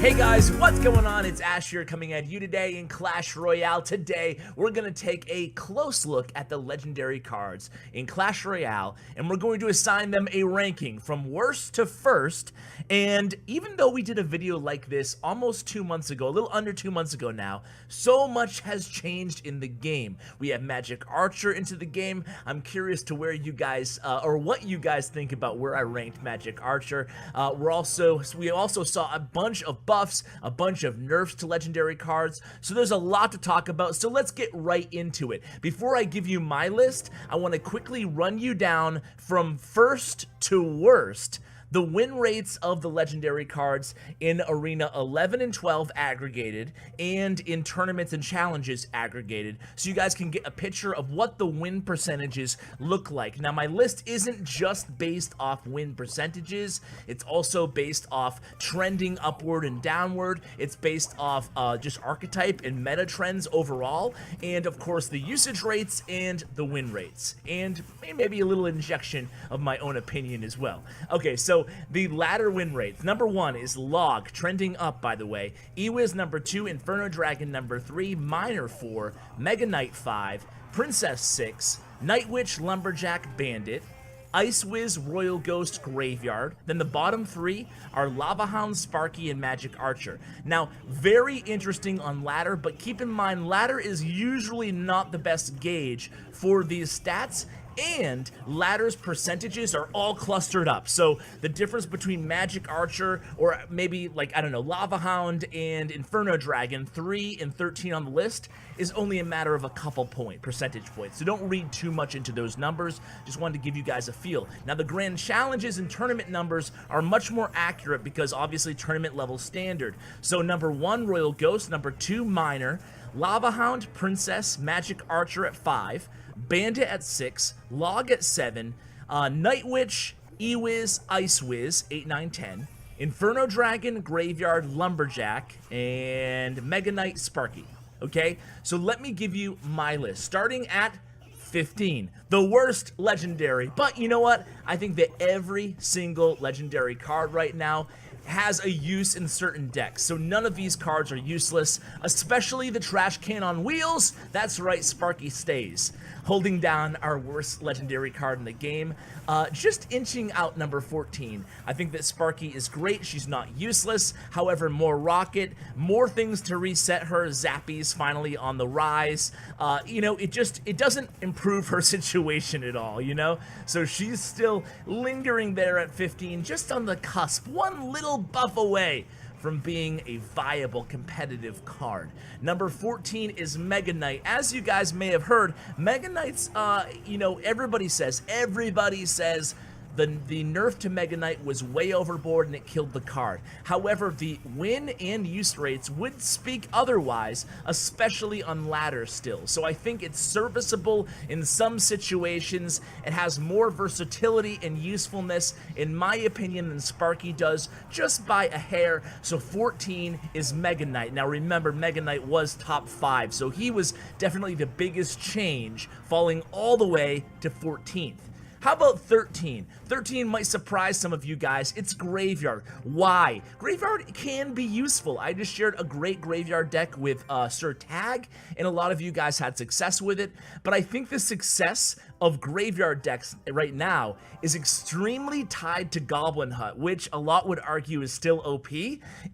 Hey guys, what's going on? It's Ash here coming at you today in Clash Royale. Today, we're going to take a close look at the legendary cards in Clash Royale, and we're going to assign them a ranking from worst to first. And even though we did a video like this almost 2 months ago, a little under 2 months ago now, so much has changed in the game. We have Magic Archer into the game. I'm curious to where you guys, or what you guys think about where I ranked Magic Archer. We also saw a bunch of buffs, a bunch of nerfs to legendary cards, so there's a lot to talk about, so let's get right into it. Before I give you my list, I want to quickly run you down from first to worst the win rates of the legendary cards in Arena 11 and 12 aggregated, and in tournaments and challenges aggregated, so you guys can get a picture of what the win percentages look like. Now, my list isn't just based off win percentages, it's also based off trending upward and downward, it's based off just archetype and meta trends overall, and of course the usage rates and the win rates, and maybe a little injection of my own opinion as well. Okay, so the ladder win rates. Number 1 is Log, trending up, by the way. Ewiz number 2, Inferno Dragon number 3, Miner 4, Mega Knight 5, Princess 6, Night Witch, Lumberjack, Bandit, Ice Wiz, Royal Ghost, Graveyard. Then the bottom 3 are Lava Hound, Sparky, and Magic Archer. Now, very interesting on ladder, but keep in mind, ladder is usually not the best gauge for these stats, and ladder's percentages are all clustered up. So the difference between Magic Archer, or maybe like, I don't know, Lava Hound and Inferno Dragon, 3 and 13 on the list, is only a matter of a couple percentage points. So don't read too much into those numbers. Just wanted to give you guys a feel. Now, the grand challenges and tournament numbers are much more accurate because obviously tournament level standard. So number 1, Royal Ghost. Number 2, Miner. Lava Hound, Princess, Magic Archer at 5. Bandit at 6, Log at 7, Night Witch, Ewiz, Ice Wiz, 8, 9, 10, Inferno Dragon, Graveyard, Lumberjack, and Mega Knight, Sparky. Okay, so let me give you my list, starting at 15, the worst legendary. But you know what? I think that every single legendary card right now has a use in certain decks, so none of these cards are useless, especially the trash can on wheels. That's right, Sparky stays, holding down our worst legendary card in the game, just inching out number 14. I think that Sparky is great. She's not useless. However, more rocket, more things to reset her. Zappy's finally on the rise. You know, it doesn't improve her situation at all, you know? So she's still lingering there at 15, just on the cusp, one little buff away from being a viable competitive card. Number 14 is Mega Knight. As you guys may have heard, Mega Knight's, you know, everybody says the nerf to Mega Knight was way overboard and it killed the card. However, the win and use rates would speak otherwise, especially on ladder still. So I think it's serviceable in some situations. It has more versatility and usefulness, in my opinion, than Sparky does, just by a hair. So 14 is Mega Knight. Now remember, Mega Knight was top 5, so he was definitely the biggest change, falling all the way to 14th. How about 13? 13 might surprise some of you guys. It's Graveyard. Why? Graveyard can be useful. I just shared a great Graveyard deck with Sir Tag, and a lot of you guys had success with it. But I think the success of Graveyard decks right now is extremely tied to Goblin Hut, which a lot would argue is still OP,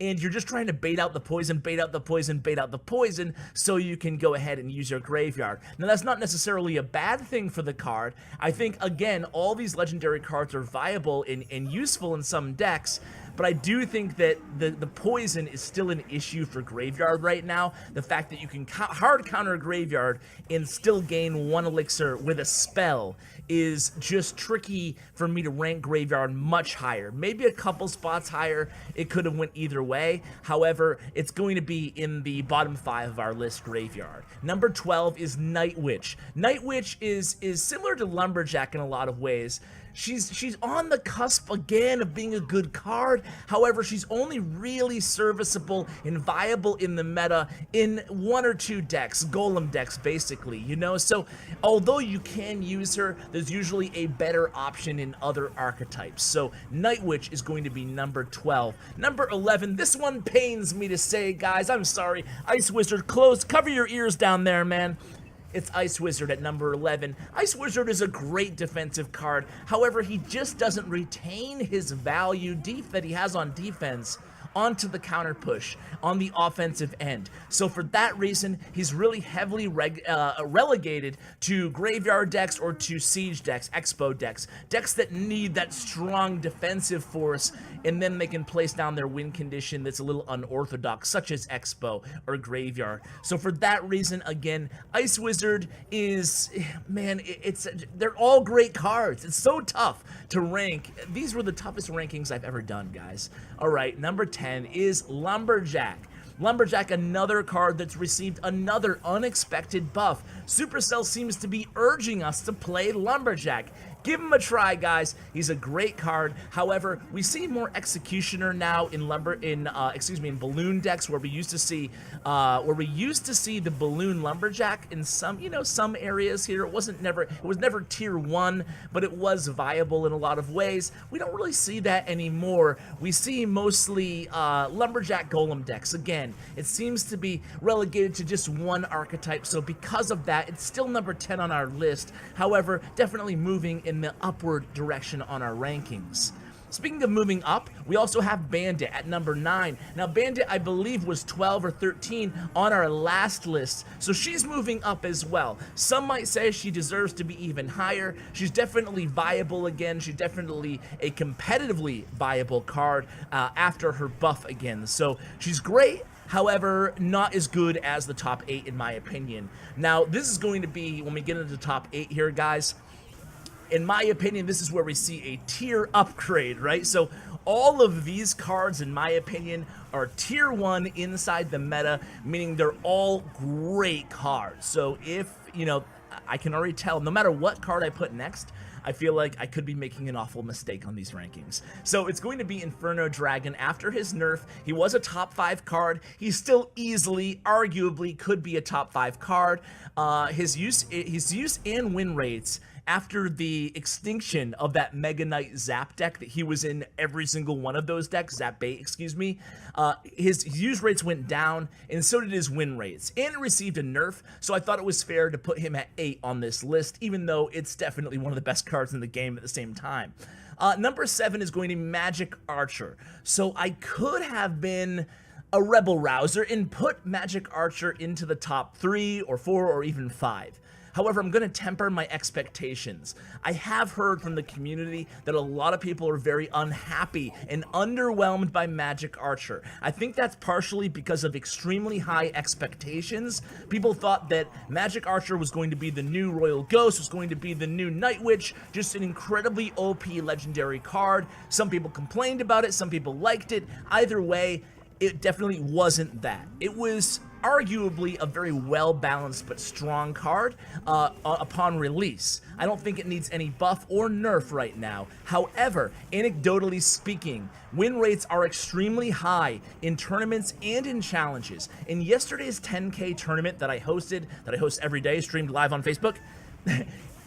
and you're just trying to bait out the poison, bait out the poison, bait out the poison, so you can go ahead and use your Graveyard. Now, that's not necessarily a bad thing for the card. I think, again, all these legendary cards are viable and useful in some decks, but I do think that the poison is still an issue for Graveyard right now. The fact that you can hard counter Graveyard and still gain 1 elixir with a spell is just tricky for me to rank Graveyard much higher. Maybe a couple spots higher. It could have went either way. However, it's going to be in the bottom 5 of our list, Graveyard. Number 12 is Night Witch. Night Witch is similar to Lumberjack in a lot of ways. She's on the cusp again of being a good card. However, she's only really serviceable and viable in the meta in 1 or 2 decks, golem decks basically, you know? So although you can use her, there's usually a better option in other archetypes. So Night Witch is going to be number 12. Number 11, this one pains me to say, guys, I'm sorry. Ice Wizard, cover your ears down there, man. It's Ice Wizard at number 11. Ice Wizard is a great defensive card. However, he just doesn't retain his value that he has on defense onto the counter push on the offensive end. So for that reason, he's really heavily relegated to graveyard decks or to siege decks, expo decks that need that strong defensive force, and then they can place down their win condition that's a little unorthodox, such as expo or graveyard. So for that reason, again, Ice Wizard is, man, they're all great cards. It's so tough to rank. These were the toughest rankings I've ever done, guys. All right, number 10 is Lumberjack. Lumberjack, another card that's received another unexpected buff. Supercell seems to be urging us to play Lumberjack. Give him a try, guys. He's a great card. However, we see more Executioner now in Balloon decks, where we used to see the Balloon Lumberjack in some areas here. It was never tier 1, but it was viable in a lot of ways. We don't really see that anymore. We see mostly Lumberjack Golem decks. Again, it seems to be relegated to just one archetype, so because of that, it's still number 10 on our list. However, definitely moving in the upward direction on our rankings. Speaking of moving up, we also have Bandit at number 9. Now, Bandit, I believe, was 12 or 13 on our last list, so she's moving up as well. Some might say she deserves to be even higher. She's definitely viable again. She's definitely a competitively viable card after her buff again. So she's great. However, not as good as the top 8 in my opinion. Now, this is going to be, when we get into the top 8 here, guys, in my opinion, this is where we see a tier upgrade, right? So all of these cards, in my opinion, are tier 1 inside the meta, meaning they're all great cards. So if, I can already tell, no matter what card I put next, I feel like I could be making an awful mistake on these rankings. So it's going to be Inferno Dragon. After his nerf, he was a top 5 card. He still easily, arguably, could be a top 5 card. His use and win rates after the extinction of that Mega Knight Zap deck that he was in every single one of those decks, Zap Bait, excuse me, his use rates went down, and so did his win rates. And it received a nerf, so I thought it was fair to put him at 8 on this list, even though it's definitely one of the best cards in the game at the same time. Number 7 is going to be Magic Archer. So I could have been a Rebel Rouser and put Magic Archer into the top 3 or 4 or even 5. However, I'm going to temper my expectations. I have heard from the community that a lot of people are very unhappy and underwhelmed by Magic Archer. I think that's partially because of extremely high expectations. People thought that Magic Archer was going to be the new Royal Ghost, was going to be the new Night Witch, just an incredibly OP legendary card. Some people complained about it, some people liked it. Either way, it definitely wasn't that. It was arguably a very well-balanced but strong card upon release. I don't think it needs any buff or nerf right now. However, anecdotally speaking, win rates are extremely high in tournaments and in challenges. In yesterday's 10K tournament that I host every day, streamed live on Facebook,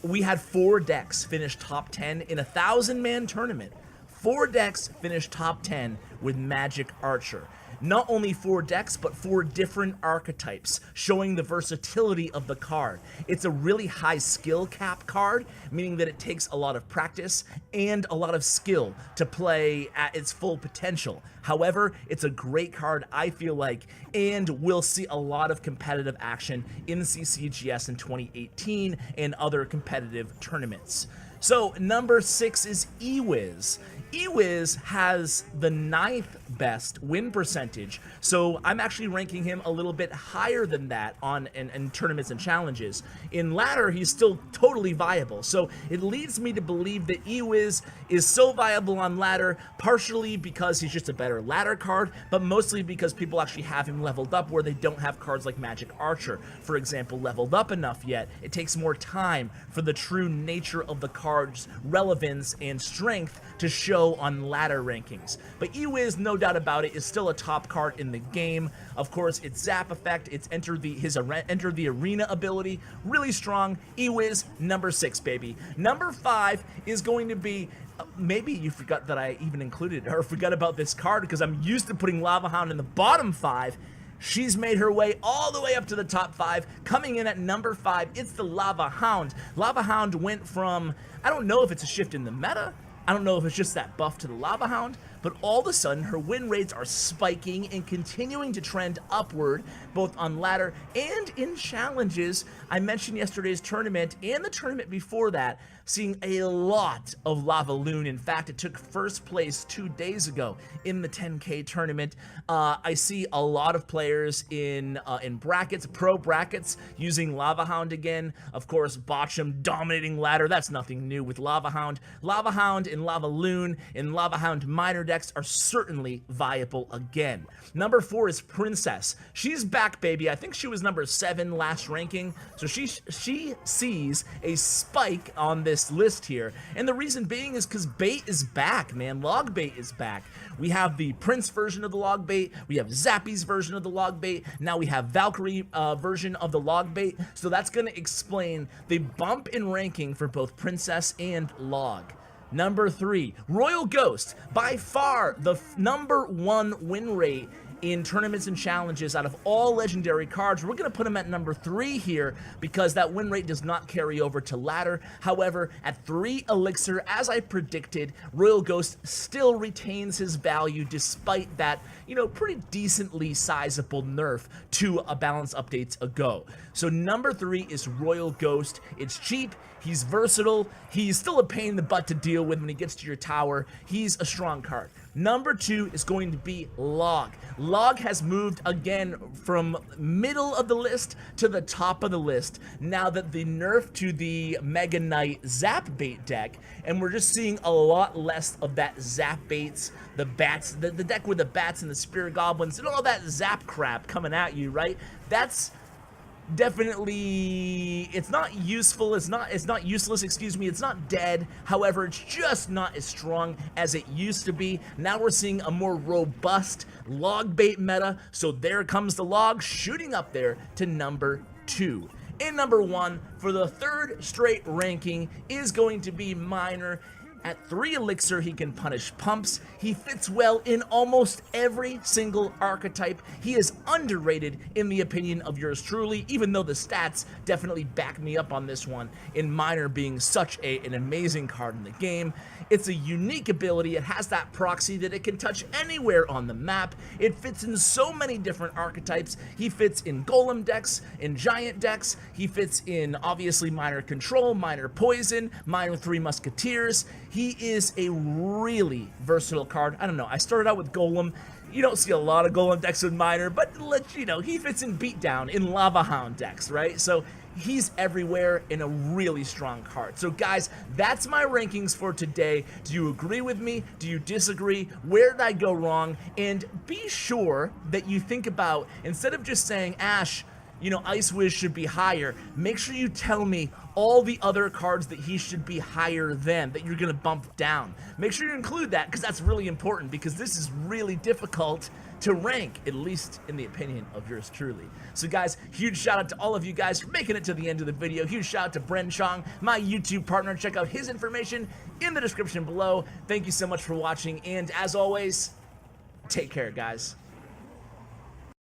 we had 4 decks finish top 10 in a 1,000-man tournament. 4 decks finished top 10 with Magic Archer. Not only 4 decks, but 4 different archetypes, showing the versatility of the card. It's a really high skill cap card, meaning that it takes a lot of practice and a lot of skill to play at its full potential. However, it's a great card, I feel like, and we'll see a lot of competitive action in CCGS in 2018 and other competitive tournaments. So, number 6 is Ewiz. Ewiz has the 9th best win percentage, so I'm actually ranking him a little bit higher than that in tournaments and challenges. In ladder, he's still totally viable, so it leads me to believe that Ewiz is so viable on ladder, partially because he's just a better ladder card, but mostly because people actually have him leveled up where they don't have cards like Magic Archer, for example, leveled up enough yet. It takes more time for the true nature of the card's relevance and strength to show go on ladder rankings. But E-Wiz, no doubt about it, is still a top card in the game. Of course, its Zap effect, its Enter the Arena ability, really strong. E-Wiz, number 6, baby. Number 5 is going to be, maybe you forgot that I even included, or forgot about this card, because I'm used to putting Lava Hound in the bottom 5. She's made her way all the way up to the top 5. Coming in at number 5, it's the Lava Hound. Lava Hound went from, I don't know if it's a shift in the meta, I don't know if it's just that buff to the Lava Hound, but all of a sudden her win rates are spiking and continuing to trend upward, both on ladder and in challenges. I mentioned yesterday's tournament and the tournament before that, seeing a lot of Lava Loon. In fact, it took first place 2 days ago in the 10K tournament. I see a lot of players in brackets, pro brackets, using Lava Hound again. Of course, Botcham dominating ladder. That's nothing new with Lava Hound. Lava Hound and Lava Loon and Lava Hound minor decks are certainly viable again. Number 4 is Princess. She's back, baby. I think she was number 7 last ranking. So she sees a spike on this list here, and the reason being is because bait is back, man. Log bait is back. We have the Prince version of the log bait, we have Zappy's version of the log bait, now we have Valkyrie version of the log bait, so that's going to explain the bump in ranking for both Princess and log. Number 3, Royal Ghost, by far the number 1 win rate in tournaments and challenges out of all legendary cards. We're going to put him at number 3 here because that win rate does not carry over to ladder. However, at 3 elixir, as I predicted, Royal Ghost still retains his value despite that, you know, pretty decently sizable nerf to a balance updates ago. So number 3 is Royal Ghost. It's cheap, he's versatile, he's still a pain in the butt to deal with when he gets to your tower. He's a strong card. Number 2 is going to be Log. Log has moved again from middle of the list to the top of the list now that the nerf to the Mega Knight Zap Bait deck, and we're just seeing a lot less of that Zap Baits, the bats, the deck with the bats and the Spirit Goblins and all that Zap crap coming at you, right? That's definitely, it's not useful, it's not useless, excuse me, it's not dead. However, it's just not as strong as it used to be. Now we're seeing a more robust log bait meta, so there comes the log shooting up there to number 2. In number 1, for the 3rd straight ranking, is going to be Miner. At 3 elixir, he can punish pumps. He fits well in almost every single archetype. He is underrated in the opinion of yours truly, even though the stats definitely back me up on this one, in Miner being such an amazing card in the game. It's a unique ability. It has that proxy that it can touch anywhere on the map. It fits in so many different archetypes. He fits in Golem decks, in Giant decks. He fits in, obviously, Miner Control, Miner Poison, Miner 3 Musketeers. He is a really versatile card. I don't know, I started out with Golem. You don't see a lot of Golem decks with Miner, but you know, he fits in Beatdown, in Lava Hound decks, right? So he's everywhere in a really strong card. So guys, that's my rankings for today. Do you agree with me? Do you disagree? Where did I go wrong? And be sure that you think about, instead of just saying, Ash, you know, Ice Wiz should be higher, make sure you tell me all the other cards that he should be higher than, that you're going to bump down. Make sure you include that, because that's really important, because this is really difficult to rank, at least in the opinion of yours truly. So guys, huge shout out to all of you guys for making it to the end of the video. Huge shout out to Bren Chong, my YouTube partner. Check out his information in the description below. Thank you so much for watching, and as always, take care, guys.